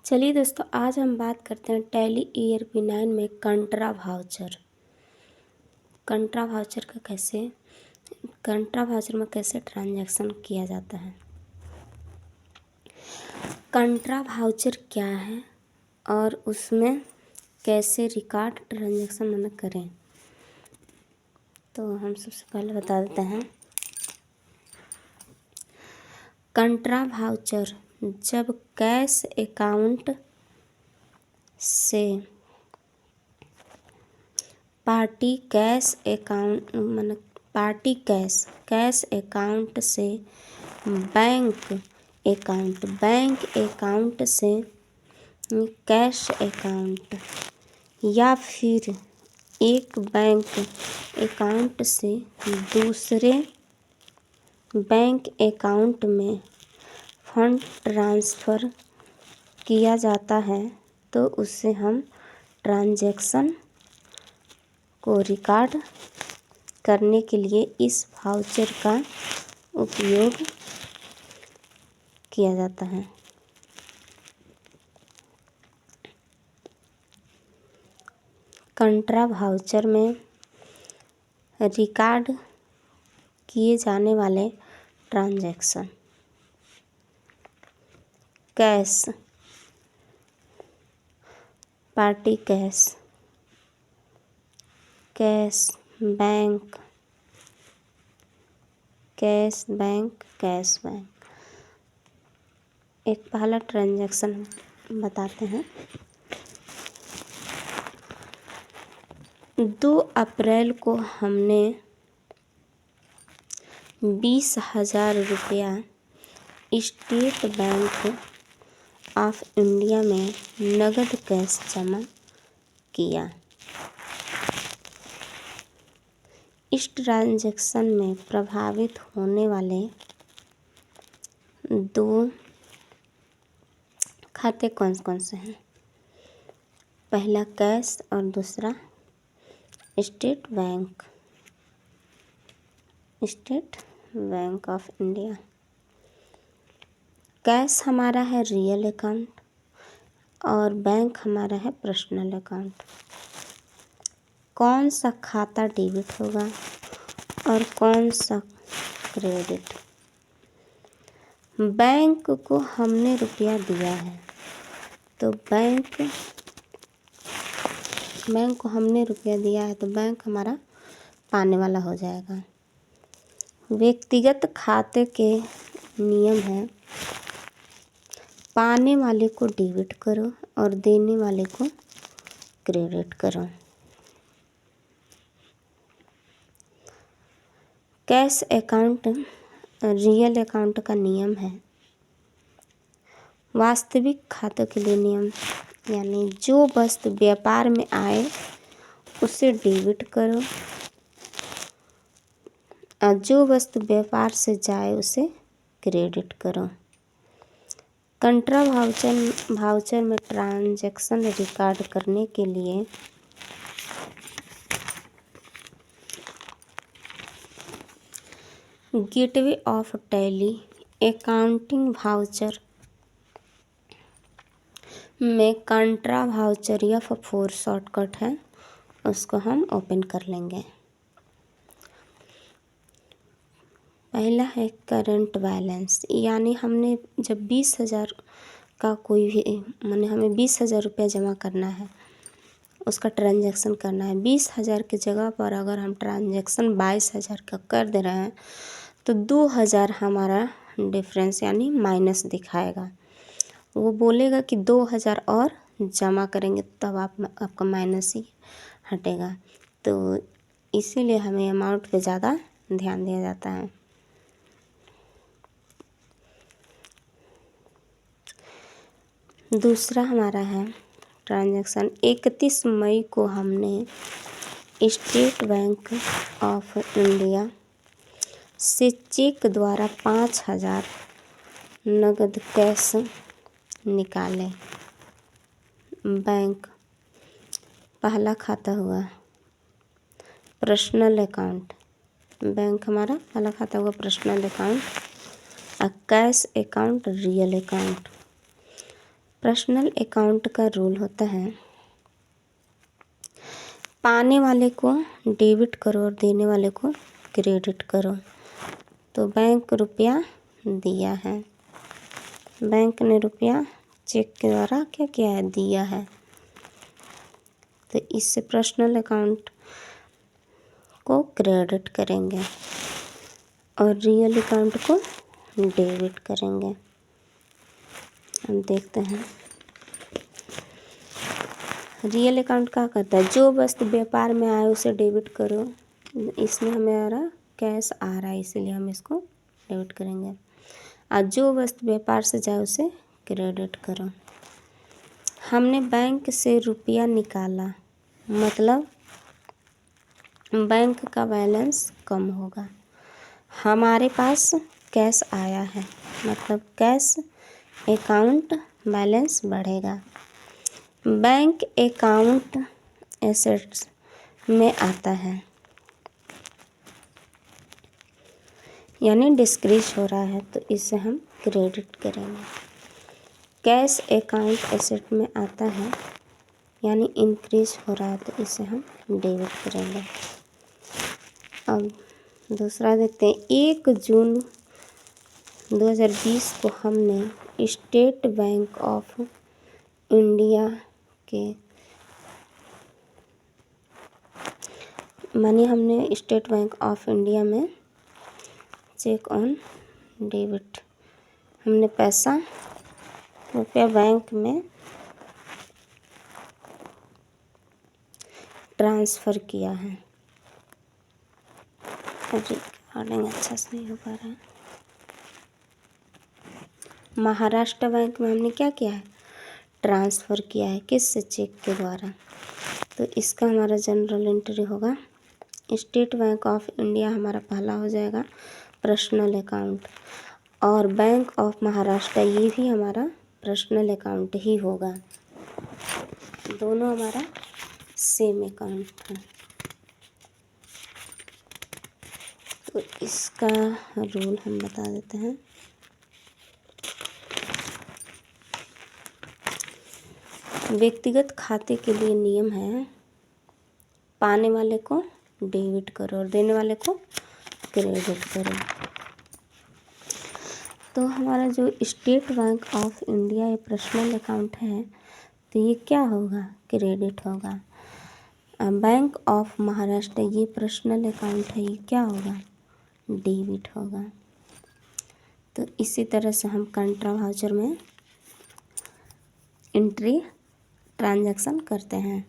चलिए दोस्तों, आज हम बात करते हैं टैली ERP9 में कंट्रा वाउचर। कंट्रा वाउचर में कैसे ट्रांजैक्शन किया जाता है। कंट्रा वाउचर क्या है और उसमें कैसे रिकॉर्ड ट्रांजैक्शन मन करें, तो हम सबसे पहले बता देते हैं। कंट्रा वाउचर जब कैश अकाउंट से पार्टी कैश अकाउंट से बैंक अकाउंट से कैश अकाउंट या फिर एक बैंक अकाउंट से दूसरे बैंक अकाउंट में फंड ट्रांसफ़र किया जाता है तो उससे हम ट्रांजैक्शन को रिकॉर्ड करने के लिए इस वाउचर का उपयोग किया जाता है। कंट्रा वाउचर में रिकॉर्ड किए जाने वाले transaction cash, party cash bank, cash bank. एक पहला ट्रांजैक्शन बताते हैं। 2 अप्रैल को हमने 20,000 रुपया स्टेट बैंक ऑफ इंडिया में नगद कैश जमा किया। इस ट्रांजैक्शन में प्रभावित होने वाले 2 खाते कौन कौन से हैं। पहला कैश और दूसरा state bank of India. Cash हमारा है रियल अकाउंट और बैंक हमारा है पर्सनल अकाउंट। कौन सा खाता डेबिट होगा और कौन सा क्रेडिट। बैंक को हमने रुपया दिया है तो बैंक हमारा पाने वाला हो जाएगा। व्यक्तिगत खाते के नियम है, पाने वाले को डेबिट करो और देने वाले को क्रेडिट करो। कैश अकाउंट रियल अकाउंट का नियम है। वास्तविक खातों के लिए नियम, यानी जो वस्तु व्यापार में आए उसे डेबिट करो और जो वस्तु व्यापार से जाए उसे क्रेडिट करो। कंट्रा वाउचर में ट्रांजैक्शन रिकॉर्ड करने के लिए gateway of tally accounting voucher में कंट्रा वाउचर F4 शॉर्टकट है, उसको हम ओपन कर लेंगे। पहला है करंट बैलेंस, यानी हमने जब 20,000 का कोई भी हमें 20,000 रुपया जमा करना है, उसका ट्रांजैक्शन करना है। 20,000 की जगह पर अगर हम ट्रांजैक्शन 22,000 का कर दे रहे हैं तो 2,000 हमारा डिफरेंस यानी माइनस दिखाएगा। वो बोलेगा कि 2,000 और जमा करेंगे तब आपका माइनस ही हटेगा। तो इसीलिए हमें अमाउंट पे ज़्यादा ध्यान दिया जाता है। दूसरा हमारा है ट्रांजैक्शन 31 मई को हमने स्टेट बैंक ऑफ इंडिया से चेक द्वारा 5,000 नगद कैश निकाले। बैंक पहला खाता हुआ पर्सनल अकाउंट, बैंक हमारा पहला खाता हुआ पर्सनल अकाउंट और cash account real account. Personal account का रूल होता है, पाने वाले को डेबिट करो और देने वाले को क्रेडिट करो। तो बैंक रुपया दिया है, बैंक ने रुपया चेक के द्वारा क्या किया है, दिया है। तो इससे पर्सनल अकाउंट को क्रेडिट करेंगे और रियल अकाउंट को डेबिट करेंगे। हम देखते हैं रियल अकाउंट क्या करता है, जो वस्तु व्यापार में आए उसे डेबिट करो। इसमें हमारा कैश आ रहा है इसीलिए हम इसको डेबिट करेंगे। और जो वस्तु व्यापार से जाए उसे क्रेडिट करो। हमने बैंक से रुपया निकाला, मतलब बैंक का बैलेंस कम होगा। हमारे पास कैश आया है, मतलब कैश अकाउंट बैलेंस बढ़ेगा। बैंक अकाउंट एसेट्स में आता है, यानी डिक्रीज हो रहा है, तो इसे हम क्रेडिट करेंगे। कैश अकाउंट एसेट में आता है, यानी इंक्रीज हो रहा है, तो इसे हम डेबिट करेंगे। अब दूसरा देखते हैं। 1 जून 2020 को हमने स्टेट बैंक ऑफ इंडिया के हमने स्टेट बैंक ऑफ इंडिया में चेक ऑन डेबिट, हमने पैसा रुपया बैंक में ट्रांसफ़र किया है। रिकॉर्डिंग अच्छा से नहीं हो पा रहा है। महाराष्ट्र बैंक में हमने क्या किया है, ट्रांसफ़र किया है। किससे, चेक के द्वारा। तो इसका हमारा जनरल एंट्री होगा। स्टेट बैंक ऑफ इंडिया हमारा पहला हो जाएगा पर्सनल अकाउंट, और बैंक ऑफ महाराष्ट्र ये भी हमारा पर्सनल अकाउंट ही होगा। दोनों हमारा सेम अकाउंट है। तो इसका रूल हम बता देते हैं। व्यक्तिगत खाते के लिए नियम है, पाने वाले को डेबिट करो और देने वाले को क्रेडिट करो। तो हमारा जो स्टेट बैंक ऑफ इंडिया ये पर्सनल अकाउंट है, तो ये क्या होगा, क्रेडिट होगा। बैंक ऑफ महाराष्ट्र ये पर्सनल अकाउंट है, ये क्या होगा, डेबिट होगा। तो इसी तरह से हम कंट्रा वाउचर में एंट्री ट्रांजैक्शन करते हैं।